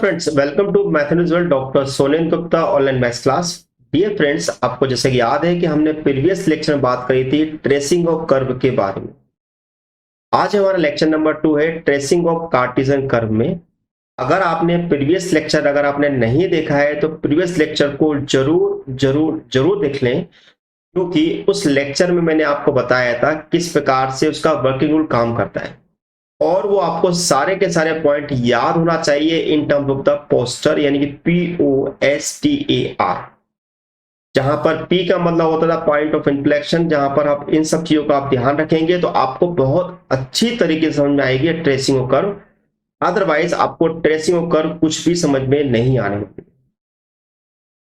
Friends, welcome to mathematics world doctor Sonen Gupta online maths class. Dear friends, आपको जैसे कि याद है कि हमने प्रीवियस लेक्चर में बात करी थी ट्रेसिंग ऑफ कर्व के बारे में। आज हमारा लेक्चर नंबर 2 है ट्रेसिंग ऑफ कार्टेशियन कर्व में। अगर आपने प्रीवियस लेक्चर अगर आपने नहीं देखा है तो प्रीवियस लेक्चर को जरूर जरूर जरूर देख लें, क्योंकि उस लेक्चर में मैंने आपको बताया था किस प्रकार से उसका वर्किंग रूल काम करता है और वो आपको सारे के सारे पॉइंट याद होना चाहिए in terms of the poster, यानी कि POSTAR, जहां पर P का मतलब होता था पॉइंट ऑफ इन्फ्लेक्शन। जहां पर आप इन सब चीजों का आप ध्यान रखेंगे तो आपको बहुत अच्छी तरीके से समझ में आएगी ट्रेसिंग ऑफ कर्व। अदरवाइज आपको ट्रेसिंग ऑफ कर्व कुछ भी समझ में नहीं आने वाली।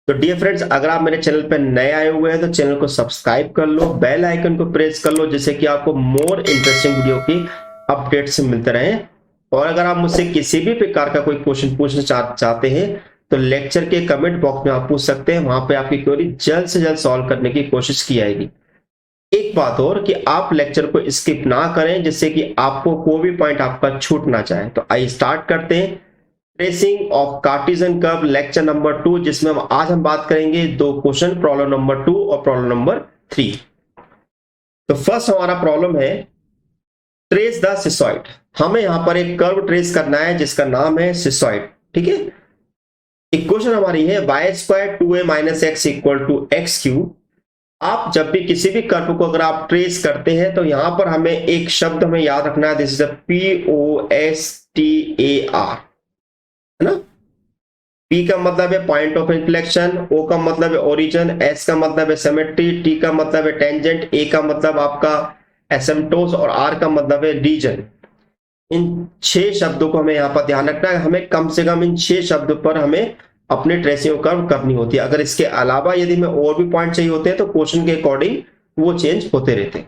तो डियर फ्रेंड्स, अगर आप मेरे चैनल पर नए आए हुए हैं तो चैनल को सब्सक्राइब कर लो, बेल आइकन को प्रेस कर लो, जिससे कि आपको मोर इंटरेस्टिंग वीडियो की अपडेट्स मिलते रहें। और अगर आप मुझसे किसी भी प्रकार का कोई क्वेश्चन पूछना चाहते हैं तो लेक्चर के कमेंट बॉक्स में आप पूछ सकते हैं। वहां पे आपकी क्वेरी जल्द से जल्द सॉल्व करने की कोशिश की जाएगी। एक बात और कि आप लेक्चर को स्किप ना करें, जिससे कि आपको कोई भी पॉइंट आपका छूट ना जाए। तो आइए स्टार्ट करते हैं tracing of Cartesian curve lecture number 2, जिसमें आज हम बात करेंगे दो क्वेश्चन, प्रॉब्लम नंबर 2 और प्रॉब्लम नंबर 3। तो फर्स्ट हमारा प्रॉब्लम है ट्रेस द सिसॉइड। हमें यहां पर एक कर्व ट्रेस करना है जिसका नाम है सिसॉइड। ठीक है, इक्वेशन हमारी है y² 2a - x = x³। आप जब भी किसी भी कर्व को अगर आप ट्रेस करते हैं तो यहां पर हमें एक शब्द हमें याद रखना है, दिस इज POSTAR, है ना। P का मतलब है पॉइंट ऑफ इन्फ्लेक्शन, O का मतलब है ओरिजिन, S का मतलब है सिमेट्री, T का मतलब है टेंजेंट, A का मतलब आपका एसिम्पटोस और R का मतलब है रीजन। इन 6 शब्दों को हमें यहाँ पर ध्यान रखना है। हमें कम से कम इन 6 शब्दों पर हमें अपने ट्रेसिंग कर्व करनी होती है। अगर इसके अलावा यदि हमें और भी पॉइंट चाहिए होते हैं तो क्वेश्चन के अकॉर्डिंग वो चेंज होते रहते हैं।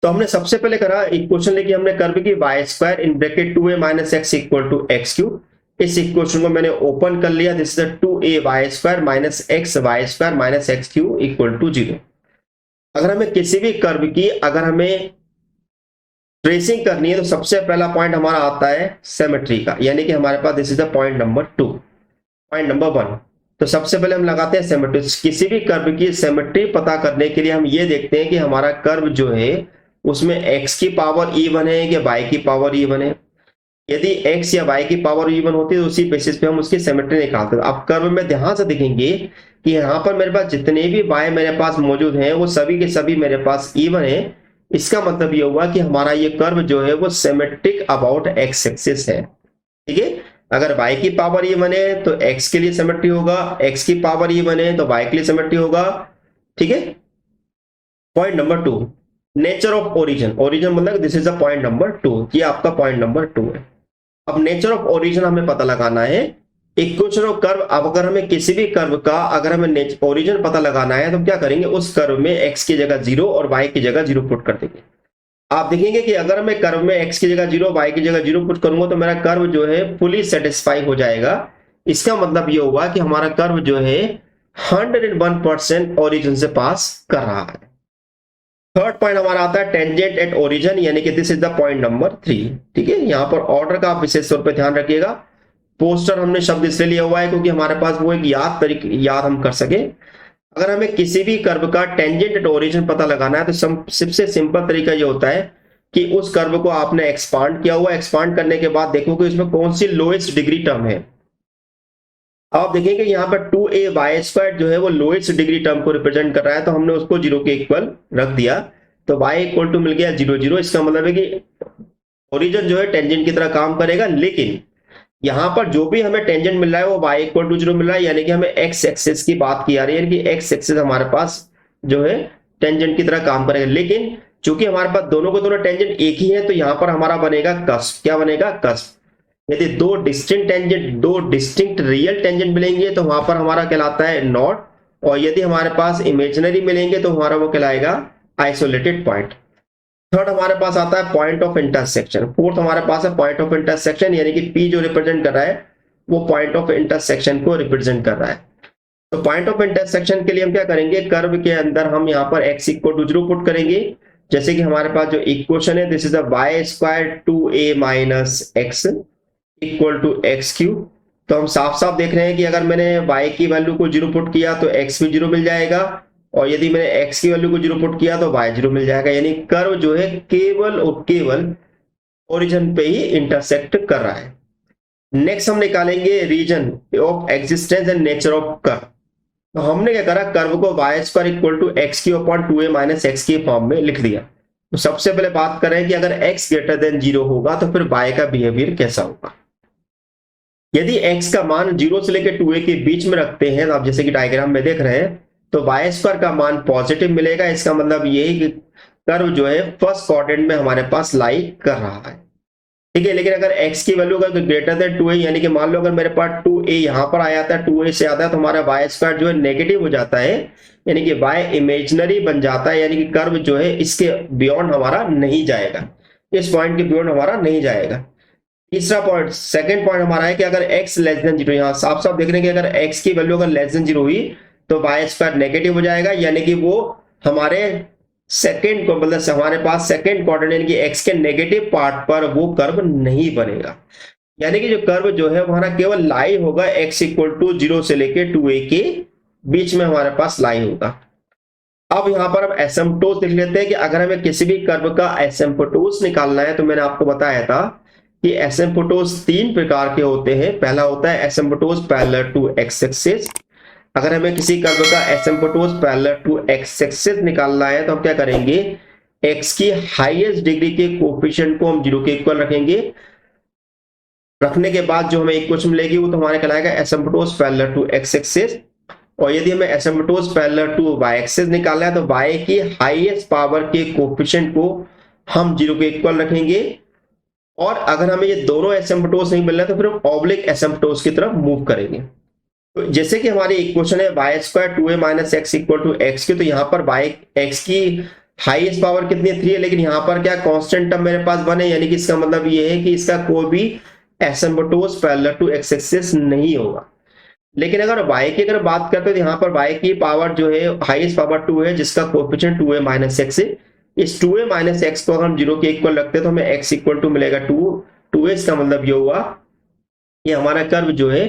तो हमने सबसे पहले करा एक क्वेश्चन लेके हमने कर्व की y² in bracket 2a - x = x³। इस इक्वेशन को मैंने ओपन कर लिया, this is 2ay² - xy² - x³ = 0। अगर हमें किसी भी कर्व की अगर हमें ट्रेसिंग करनी है तो सबसे पहला पॉइंट हमारा आता है सिमेट्री का, यानी कि हमारे पास this is the point number 2, point number 1। तो सबसे पहले हम लगाते हैं सिमेट्री। किसी भी कर्व की सिमेट्री पता करने के लिए हम ये देखते हैं कि हमारा कर्व जो है उसमें x की पावर इवन है या y की पावर इवन है। यदि x या y की पावर इवन होती है तो उसी बेसिस पे हम उसकी सिमेट्री निकालते हैं। आप कर्व में ध्यान से देखेंगे कि यहाँ पर मेरे पास जितने भी y मेरे पास मौजूद हैं वो सभी के सभी मेरे पास इवन है। इसका मतलब ये हुआ कि हमारा ये कर्व जो है वो सिमेट्रिक अबाउट x एक्सिस है। ठीक है, अगर y की पावर इवन है तो x के लिए सिमेट्री होगा, x की पावर इवन है तो y के लिए सिमेट्री होगा। ठीक है, point number 2, nature of origin. Origin मतलब this is the point number 2, ये आपका पॉइंट नंबर 2 है। अब नेचर ऑफ ओरिजिन हमें पता लगाना है। इक्वेशन ऑफ कर्व, अब अगर हमें किसी भी कर्व का अगर हमें ओरिजिन पता लगाना है तो क्या करेंगे, उस कर्व में x की जगह 0 और y की जगह 0 पुट कर देंगे। आप देखेंगे कि अगर मैं कर्व में x की जगह 0 y की जगह 0 पुट करूंगा तो मेरा कर्व जो है फुली सेटिस्फाई हो जाएगा। इसका मतलब ये होगा कि हमारा कर्व जो है 101% ओरिजिन से पास कर रहा है। थर्ड पॉइंट हमारा आता है टेंजेंट एट ओरिजिन, यानी कि this is the point number 3। ठीक है, यहां पर ऑर्डर का आप विशेष तौर पर ध्यान रखिएगा। पोस्टर हमने शब्द इसलिए लिया हुआ है क्योंकि हमारे पास वो एक याद हम कर सके। अगर हमें किसी भी कर्व का टेंजेंट एट ओरिजिन पता लगाना है तो सबसे सिंपल तरीका ये होता है कि उस कर्व को आपने एक्सपांड किया हुआ, एक्सपांड करने के बाद देखो कि इसमें कौन सी लोएस्ट डिग्री टर्म है। आप देखेंगे यहाँ पर 2ay² जो है वो लोएस्ट डिग्री टर्म को रिप्रेजेंट कर रहा है, तो हमने उसको 0 के इक्वल रख दिया, तो y = मिल गया 0 0। इसका मतलब है कि ओरिजिन जो है टेंजेंट की तरह काम करेगा, लेकिन यहां पर जो भी हमें टेंजेंट मिल रहा है वो y = 0 मिल रहा है, यानी कि हमें x एक्सिस की बात की जा रही है कि x एक्सिस हमारे पास जो है टेंजेंट की तरह काम करेगा। लेकिन चूंकि हमारे पास दोनों को दोनों टेंजेंट एक ही है तो यहां पर हमारा बनेगा कस्प। क्या बनेगा, कस्प। यदि दो डिस्टिंक्ट रियल टेंजेंट मिलेंगे तो वहां पर हमारा कहलाता है नॉट, और यदि हमारे पास इमेजिनरी मिलेंगे तो हमारा वो कहलाएगा आइसोलेटेड पॉइंट। थर्ड हमारे पास आता है पॉइंट ऑफ इंटरसेक्शन। फोर्थ हमारे पास है पॉइंट ऑफ इंटरसेक्शन, यानी कि P जो रिप्रेजेंट कर रहा है वो पॉइंट ऑफ इंटरसेक्शन को रिप्रेजेंट कर रहा है। तो पॉइंट ऑफ इंटरसेक्शन के लिए हम क्या करेंगे, कर्व के अंदर हम यहाँ पर x = 0 पुट करेंगे। जैसे कि हमारे पास जो इक्वेशन है this is y² 2a - x equal to x cube. तो हम साफ साफ देख रहे हैं कि अगर मैंने y की वैल्यू को 0 पुट किया तो x भी 0 मिल जाएगा, और यदि मैंने x की वैल्यू को 0 पुट किया तो y 0 मिल जाएगा। यानी कर्व जो है केवल और केवल ओरिजिन पे ही इंटरसेक्ट कर रहा है। नेक्स्ट हम निकालेंगे region of existence and nature of curve. तो हमने क्या करा, कर्व को y square equal to x cube upon 2a minus x के फॉर्म में लिख दिया। तो सबसे पहले बात करें कि अगर x ग्रेटर देन 0 होगा तो फिर y का बिहेवियर कैसा होगा। यदि x का मान 0 से लेकर 2a के बीच में रखते हैं, तो आप जैसे कि डायग्राम में देख रहे हैं, तो वाई स्क्वायर का मान पॉजिटिव मिलेगा। इसका मतलब ये है कि कर्व जो है फर्स्ट क्वाड्रेंट में हमारे पास लाई कर रहा है, ठीक है। लेकिन अगर x की वैल्यू अगर ग्रेटर देन 2a, यानी कि मान लो अगर मेरे पास 2a यहां पर आया था, 2a से आता है, तो हमारा वाई स्क्वायर जो है नेगेटिव हो जाता है, यानी कि y इमेजिनरी बन जाता है, यानी कि कर्व जो है इसके बियॉन्ड हमारा नहीं जाएगा, इस पॉइंट के बियॉन्ड हमारा नहीं जाएगा। तीसरा पॉइंट, सेकंड पॉइंट हमारा है कि अगर x लेस देन 0, यहाँ साफ साफ देख रहे हैं कि अगर x की वैल्यू अगर लेस देन 0 हुई तो वाई स्क्वायर नेगेटिव हो जाएगा, यानी कि वो हमारे सेकेंड को मतलब हमारे पास सेकेंड क्वाड्रेंट यानी कि x के नेगेटिव पार्ट पर वो कर्व नहीं बनेगा। यानी कि जो कर्व जो है हमारा केवल लाई होगा x इक्वल टू 0 से लेके 2a के बीच में हमारे पास लाई होगा। अब यहां पर हम एसिम्पटोस लिख लेते हैं कि अगर हमें किसी भी कर्व का एसिम्पटोस निकालना है, तो मैंने आपको बताया था कि एसिम्पटोस 3 प्रकार के होते हैं। पहला होता है एसिम्पटोस पैरेलल टू एक्स एक्सिस। अगर हमें किसी कर्व का एसिम्पटोस पैरेलल टू एक्स एक्सिस निकालना है तो हम क्या करेंगे, x की हाईएस्ट डिग्री के कोफिशिएंट को हम 0 के इक्वल रखेंगे। रखने के बाद जो हमें इक्वेशन मिलेगी वो तो हमारे कहलाएगा एसिम्पटोस पैरेलल टू एक्स एक्सिस। और यदि हमें एसिम्पटोस पैरेलल टू वाई एक्सिस निकालना है तो y की हाईएस्ट पावर के कोफिशिएंट को हम 0 के इक्वल रखेंगे। और अगर हमें ये दोनों एसिम्पटोस नहीं मिल रहा तो फिर हम ऑब्लिक एसिम्पटोस की तरफ मूव करेंगे। तो जैसे कि हमारी इक्वेशन है y square 2a minus x equal to x की, तो यहाँ पर वाई एक्स की हाईएस्ट पावर कितनी है 3 है, लेकिन यहाँ पर क्या कांस्टेंट टर्म मेरे पास 1 है, यानी कि इसका मतलब ये है कि इसका कोई भी एसिम्पटोस पैरेलल टू एक्स एक्सिस नहीं होगा। लेकिन अगर y की अगर बात करते हैं तो यहाँ पर y की पावर जो है हाईएस्ट पावर 2 है, जिसका कोएफिशिएंट 2a माइनस एक्स है। इस 2a माइनस एक्स को हम 0 के इक्वल रखते हैं तो हमें x इक्वल टू मिलेगा 2a। इसका मतलब ये हुआ कि हमारा कर्व जो है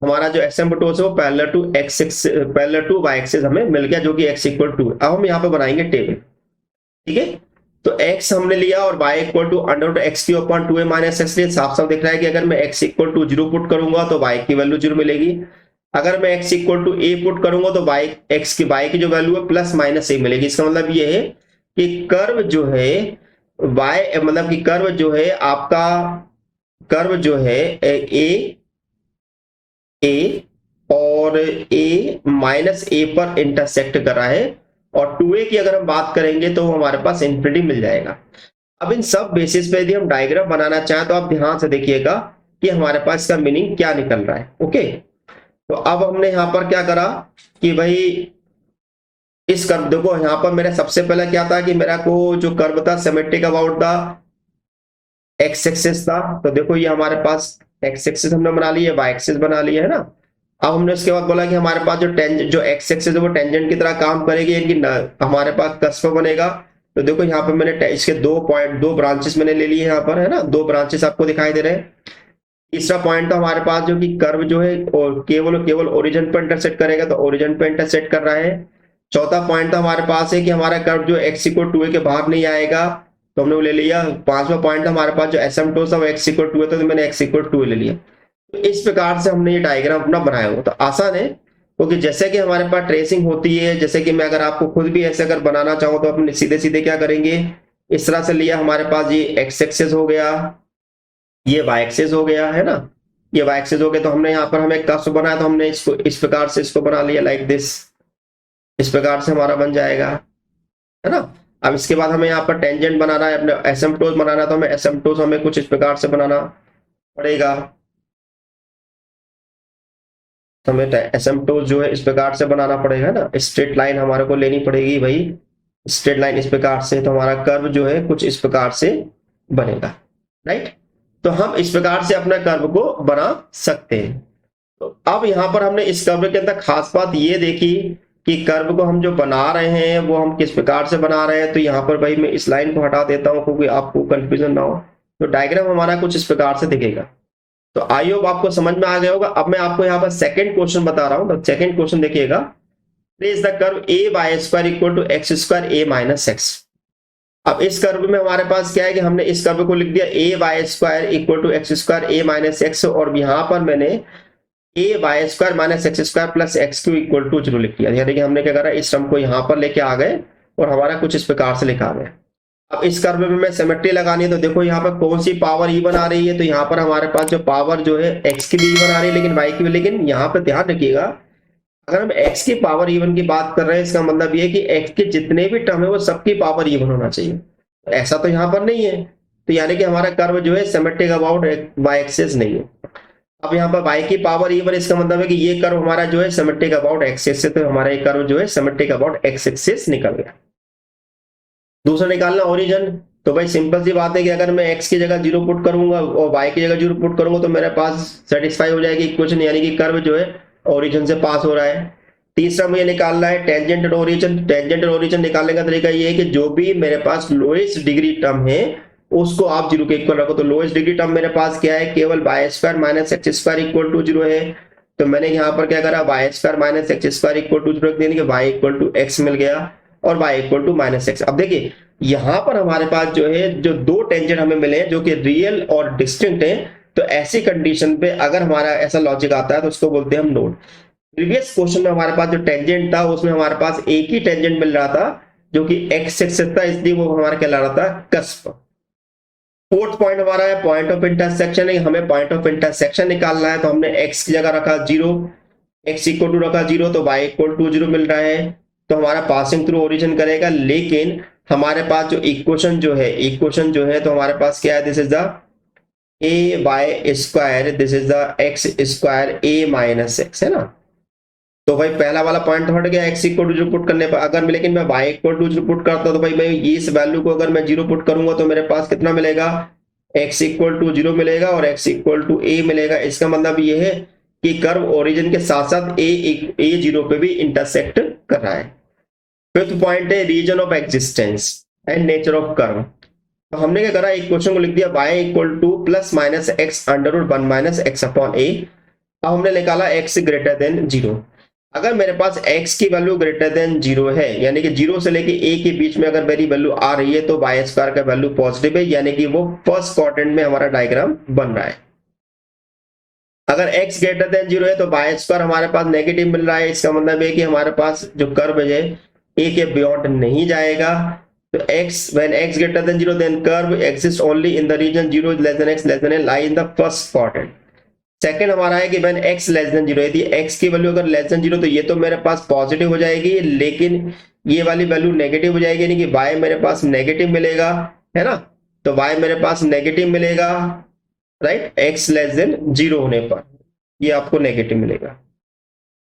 हमारा जो एसिम्पटोस है वो parallel to x parallel to y axis हमें मिल गया, जो कि x इक्वल टू। अब हम यहाँ पे बनाएंगे टेबल, ठीक है। तो x हमने लिया और y equal to under root x cube upon 2a minus x लिया। साफ साफ दिख रहा है कि अगर मैं x इक्वल टू 0 पुट करूंगा तो y की वैल्यू 0 मिलेगी। अगर मैं x equal to a put करूंगा तो y की जो वैल्यू है प्लस माइनस a मिलेगी। इसका मतलब ये है कि कर्व जो है y मतलब कि कर्व जो है आपका कर्व जो है a और a माइनस a पर इंटरसेक्ट कर रहा है, और 2a की अगर हम बात करेंगे तो हमारे पास इंफिनिटी मिल जाएगा। अब इन सब बेसिस पे यदि हम डायग्राम बनाना चाहें तो आप ध्यान से देखिएगा कि हमारे पास इसका मीनिंग क्या निकल रहा है। ओके, तो अब हमने यहां पर क्या करा कि भाई इस कर्व देखो, यहां पर मेरा सबसे पहले क्या था कि मेरा को जो कर्व था symmetric about the x axis था। तो देखो ये हमारे पास एक्स एक्सिस हमने बना ली है, वाई एक्सिस बना लिया है ना। अब हमने उसके बाद बोला कि हमारे पास जो एक्स एक्सिस है वो टेंजेंट की तरह काम करेगी, यानी हमारे पास कस्प बनेगा। तो देखो यहाँ पे मैंने इसके दो ब्रांचेस मैंने ले लिए यहाँ पर, है ना, 2 ब्रांचेस आपको दिखाई दे रहे हैं। तीसरा पॉइंट था हमारे पास जो कि कर्व जो है और केवल ओरिजिन पर इंटरसेक्ट करेगा, तो ओरिजिन पर इंटरसेक्ट कर रहा है। चौथा पॉइंट था हमारे पास है कि हमारा कर्व जो एक्स इक्वल 2a के बाहर नहीं आएगा, तो हमने वो ले लिया। पांचवा पॉइंट हमारे पास जो एसिम्पटोस था वो x इक्वल 2 है, तो मैंने x इक्वल 2 ले लिया। तो इस प्रकार से हमने ये डायग्राम अपना बनाया हुआ। तो आसान है क्योंकि जैसे कि हमारे पास ट्रेसिंग होती है, जैसे कि मैं अगर आपको खुद भी ऐसे अगर बनाना चाहूँ तो अपने सीधे सीधे क्या करेंगे, इस तरह से लिया, हमारे पास ये x एक्सिस हो गया, ये y एक्सिस हो गया, है ना, ये y एक्सिस हो गया। तो हमने यहाँ पर हमें कर्व बनाया तो हमने इसको इस प्रकार से इसको बना लिया लाइक दिस, इस प्रकार से हमारा बन जाएगा, है ना। अब इसके बाद हमें यहाँ पर टेंजेंट बनाना है, अपने एसिम्पटोस बनाना, तो हमें एसिम्पटोस हमें कुछ इस प्रकार से बनाना पड़ेगा। तो हमें एसिम्पटोस जो है इस प्रकार से बनाना पड़ेगा ना, स्ट्रेट लाइन हमारे को लेनी पड़ेगी भाई, स्ट्रेट लाइन इस प्रकार से। तो हमारा कर्व जो है कुछ इस प्रकार से बनेगा, राइट। तो हम इस प्रकार से अपना कर्व को बना सकते हैं। तो अब यहाँ पर हमने इस कर्व के अंदर खास बात ये देखी कि कर्व को हम जो बना रहे हैं वो हम किस प्रकार से बना रहे हैं। तो यहाँ पर भाई मैं इस लाइन को हटा देता हूँ क्योंकि आपको कंफ्यूजन ना हो। तो डायग्राम हमारा कुछ इस प्रकार से दिखेगा। तो आई होप आपको समझ में आ गया होगा। अब मैं आपको यहाँ पर सेकंड क्वेश्चन बता रहा हूं, तो सेकंड क्वेश्चन देखिएगा, trace the curve a y square equal to x square a minus x. अब इस कर्व में हमारे पास क्या है कि हमने इस कर्व को लिख दिया a y square equal to x square a minus x, और यहां पर मैंने a y square minus x square plus x cube equal to 0 लिख दिया। यानी कि हमने क्या करा, इस टर्म को यहां पर लेके आ गए और हमारा कुछ इस प्रकार से लिखा गया। अब इस कर्व में मैं सिमेट्री लगानी है, तो देखो यहाँ पर कौन सी पावर इवन आ रही है, तो यहाँ पर हमारे पास जो पावर जो है एक्स की भी इवन आ रही है लेकिन वाई की भी। लेकिन यहाँ पर ध्यान रखिएगा, अगर हम एक्स की पावर इवन की बात कर रहे हैं, इसका मतलब ये है कि एक्स के जितने भी टर्म है वो सबकी पावर इवन होना चाहिए। ऐसा तो यहाँ पर नहीं है, तो यानी कि हमारा कर्व जो है सिमेट्रिक अबाउट वाई एक्सिस नहीं है। अब यहाँ पर वाई की पावर इवन, इसका मतलब है कि ये कर्व हमारा जो है सिमेट्रिक अबाउट एक्स एक्सिस, तो हमारा ये कर्व जो है सिमेट्रिक अबाउट एक्स एक्सिस निकल गया। दूसरा निकालना ओरिजिन, तो भाई सिंपल सी बात है कि अगर मैं x की जगह 0 पुट करूंगा और y की जगह 0 पुट करूंगा तो मेरे पास सेटिस्फाई हो जाएगी इक्वेशन, यानी कि कर्व जो है ओरिजिन से पास हो रहा है। तीसरा मुझे निकालना है टेंजेंट और ओरिजिन। टेंजेंट और ओरिजिन निकालने का तरीका ये है कि जो भी मेरे पास लोएस्ट डिग्री टर्म है उसको आप 0 के इक्वल रखो। तो लोएस्ट डिग्री टर्म मेरे पास क्या है, केवल y square minus x square equal to 0 है। तो मैंने यहाँ पर क्या करा, y square minus x square equal to 0 रख दिया, वाई इक्वल टू एक्स मिल गया और y equal to minus x. अब देखिए यहां पर हमारे पास जो है जो दो टेंजेंट हमें मिले हैं जो कि रियल और डिस्टिंक्ट हैं, तो ऐसी कंडीशन पे अगर हमारा ऐसा लॉजिक आता है तो उसको बोलते हैं हम नोड। प्रीवियस क्वेश्चन में हमारे पास जो टेंजेंट था उसमें हमारे पास एक ही टेंजेंट मिल रहा था जो कि एक्स एक्सिस था, इसलिए वो हमारा कहला रहा था कस्प। फोर्थ पॉइंट हमारा है पॉइंट ऑफ इंटरसेक्शन। हमें पॉइंट ऑफ इंटरसेक्शन निकालना है, तो हमने एक्स की जगह रखा 0, एक्स इक्वल टू रखा 0, तो वाई इक्वल टू 0 मिल रहा है, तो हमारा पासिंग थ्रू ओरिजिन करेगा। लेकिन हमारे पास जो इक्वेशन जो है तो हमारे पास क्या है, this is the a y square, this is the x square a minus x, है ना। तो भाई पहला वाला पॉइंट हट गया एक्स इक्वल टू 0 पुट करने पर। अगर लेकिन मैं वाई इक्वल टू 0 पुट करता हूं तो भाई मैं इस वैल्यू को अगर मैं 0 पुट करूंगा तो मेरे पास कितना मिलेगा, एक्स इक्वल टू 0 मिलेगा और एक्स इक्वल टू ए मिलेगा। इसका मतलब ये है कि कर्व ओरिजिन के साथ साथ ए 0 पे भी इंटरसेक्ट कर रहा है। फिफ्थ पॉइंट है region of existence and nature of curve. तो हमने क्या करा, एक क्वेश्चन को लिख दिया y equal to plus minus x under root 1 minus x upon a. अब हमने निकाला x ग्रेटर देन 0। अगर मेरे पास x की वैल्यू ग्रेटर देन 0 है, यानी कि 0 से लेके a के बीच में अगर मेरी वैल्यू आ रही है तो y स्क्वायर का वैल्यू पॉजिटिव है, यानी कि वो फर्स्ट क्वाड्रेंट में हमारा डायग्राम बन रहा है। अगर x ग्रेटर देन 0 है तो y स्क्वायर हमारे पास नेगेटिव मिल रहा है, इसका मतलब है कि हमारे पास जो कर्व है a के बियॉन्ड नहीं जाएगा। तो x when x greater than 0 then curve exists only in the region 0 less than x less than a lie in the first quadrant। Second हमारा है कि when x less than 0, यदि x की value अगर less than 0 तो ये तो मेरे पास पॉजिटिव हो जाएगी, लेकिन ये वाली वैल्यू नेगेटिव हो जाएगी, यानी कि y मेरे पास नेगेटिव मिलेगा, है ना। तो y मेरे पास नेगेटिव मिलेगा, राइट, x लेस देन 0 होने पर ये आपको नेगेटिव मिलेगा।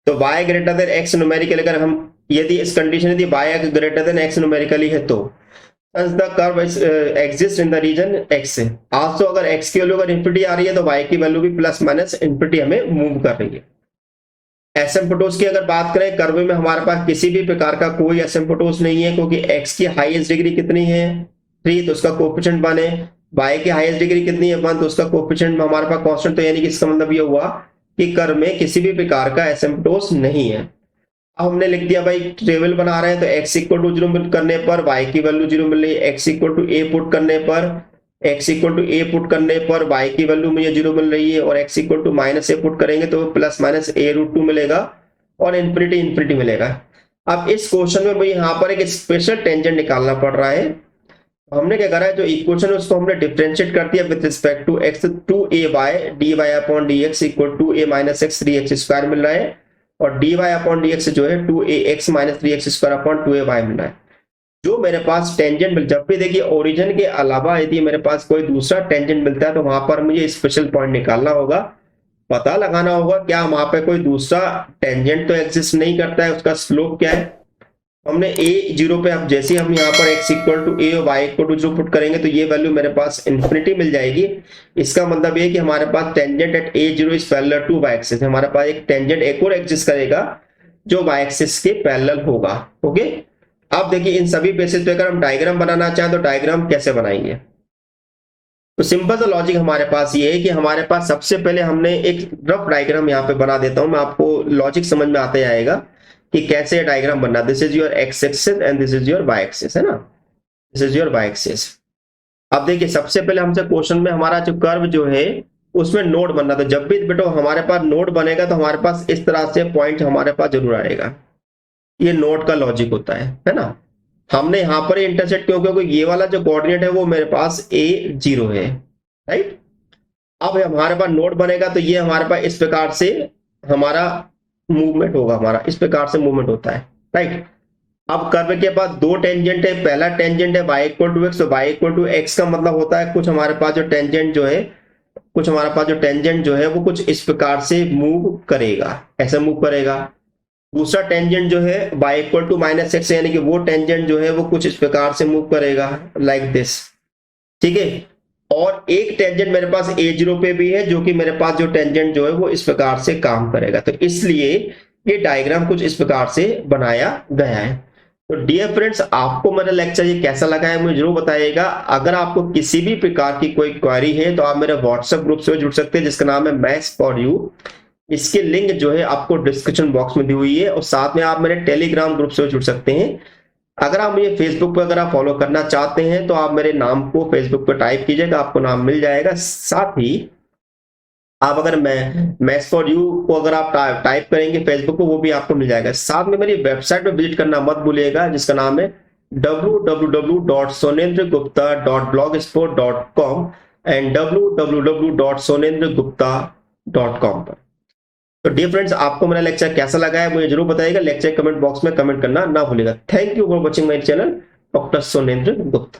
तो y greater than x numerical, अगर हम यदि इस कंडीशन यदि y greater than x numerically है तो the curve exists in the region x से। आज तो अगर x की वैल्यू अगर इंफिनिटी आ रही है तो y की वैल्यू भी प्लस माइनस इंफिनिटी हमें मूव कर रही है। एसिम्प्टोस की अगर बात करें, कर्व में हमारे पास किसी भी प्रकार का कोई एसिम्प्टोस नहीं है, क्योंकि x की हाईएस्ट डिग्री कितनी है 3, तो उसका कोएफिशिएंट 1 है। y की हाईएस्ट डिग्री कितनी है 1, तो उसका कोएफिशिएंट हमारे पास कांस्टेंट, तो यानी कि इसका मतलब ये हुआ कि कर्व में किसी भी प्रकार का एसिम्प्टोस नहीं है। अब हमने लिख दिया भाई टेबल बना रहे हैं, तो x इक्वल टू 0 करने पर y की वैल्यू 0 मिल रही है, x equal to a put करने पर y की वैल्यू मुझे 0 मिल रही है, और x equal to minus a put करेंगे तो प्लस माइनस a रूट 2 मिलेगा और इंफिनिटी मिलेगा। अब इस क्वेश्चन में मुझे यहाँ पर एक स्पेशल टेंजेंट निकालना पड़ रहा है। हमने क्या करा है, जो इक्वेशन है उसको हमने डिफरेंशिएट कर दिया with respect to x, to a y dy upon dx equal to a minus x 3x square मिल रहा है, और dy अपॉन dx जो है 2ax minus 3x square upon 2ay मिल रहा है। जो मेरे पास टेंजेंट मिल, जब भी देखिए ओरिजिन के अलावा यदि मेरे पास कोई दूसरा टेंजेंट मिलता है तो वहां पर मुझे स्पेशल पॉइंट निकालना होगा, पता लगाना होगा क्या वहां पे कोई दूसरा टेंजेंट तो एग्जिस्ट नहीं करता है, उसका स्लोप क्या है। हमने a0 पे, अब जैसे हम यहाँ पर x इक्वल टू a और y इक्वल टू 0 पुट करेंगे तो ये वैल्यू मेरे पास इंफिनिटी मिल जाएगी। इसका मतलब ये कि हमारे पास tangent at a0 is parallel to y axis, हमारे पास एक टेंजेंट एक और एग्जिस्ट करेगा जो y एक्सिस के पैरेलल होगा। ओके, अब देखिए इन सभी बेसिस पे अगर हम डायग्राम बनाना चाहें तो डायग्राम कैसे बनाएंगे। तो सिंपल सा लॉजिक हमारे पास ये है कि हमारे पास सबसे पहले हमने एक रफ डायग्राम यहाँ पे बना देता हूं मैं, आपको लॉजिक समझ में आते आएगा कि कैसे डायग्राम बनना। This is your x axis and this is your y axis, है ना, this is your y axis. अब देखिए सबसे पहले हमसे क्वेश्चन में हमारा जो कर्व जो है उसमें नोड बनना, तो जब भी बेटो हमारे पास नोड बनेगा तो हमारे पास इस तरह से पॉइंट हमारे पास जरूर आएगा। ये नोड का लॉजिक होता है ना। हमने यहां पर इंटरसेक्ट क्यों, क्योंकि ये वाला जो कोऑर्डिनेट है वो मेरे पास A0 है, राइट। अब हमारे पास नोड बनेगा तो ये हमारे पास इस प्रकार से हमारा मूवमेंट होगा, हमारा इस प्रकार से मूवमेंट होता है, राइट। अब कर्व के पास दो टेंजेंट है, पहला टेंजेंट है y इक्वल टू एक्स, तो y इक्वल टू एक्स का मतलब होता है कुछ हमारे पास जो टेंजेंट जो है, कुछ हमारे पास जो टेंजेंट जो है वो कुछ इस प्रकार से मूव करेगा, ऐसे मूव करेगा। दूसरा टेंजेंट जो है y equal to minus x, यानी कि वो टेंजेंट जो है वो कुछ इस प्रकार से मूव करेगा, लाइक दिस, ठीक है। और एक टेंजेंट मेरे पास A0 पे भी है, जो कि मेरे पास जो टेंजेंट जो है वो इस प्रकार से काम करेगा। तो इसलिए ये डायग्राम कुछ इस प्रकार से बनाया गया है। तो डियर फ्रेंड्स, आपको मेरा लेक्चर ये कैसा लगा है मुझे जरूर बताइएगा। अगर आपको किसी भी प्रकार की कोई क्वेरी है तो आप मेरे व्हाट्सएप ग्रुप से जुड़ सकते हैं, जिसका नाम है मैथ्स फॉर यू। इसकी लिंक जो है आपको डिस्क्रिप्शन बॉक्स में दी हुई है, और साथ में आप मेरे टेलीग्राम ग्रुप से जुड़ सकते हैं। अगर आप मुझे फेसबुक पर अगर आप फॉलो करना चाहते हैं तो आप मेरे नाम को फेसबुक पर टाइप कीजिएगा, आपको नाम मिल जाएगा। साथ ही आप अगर मैथ्स फॉर यू को अगर आप टाइप करेंगे फेसबुक को, वो भी आपको मिल जाएगा। साथ में मेरी वेबसाइट पे विजिट करना मत भूलिएगा, जिसका नाम है www.sonendragupta.blogspot.com एंड www.sonendragupta.com पर। तो डियर फ्रेंड्स, आपको मेरा लेक्चर कैसा लगा है मुझे जरूर बताइएगा, लेक्चर कमेंट बॉक्स में कमेंट करना ना भूलिएगा। Thank you for watching my channel, doctor Sonendra Gupta.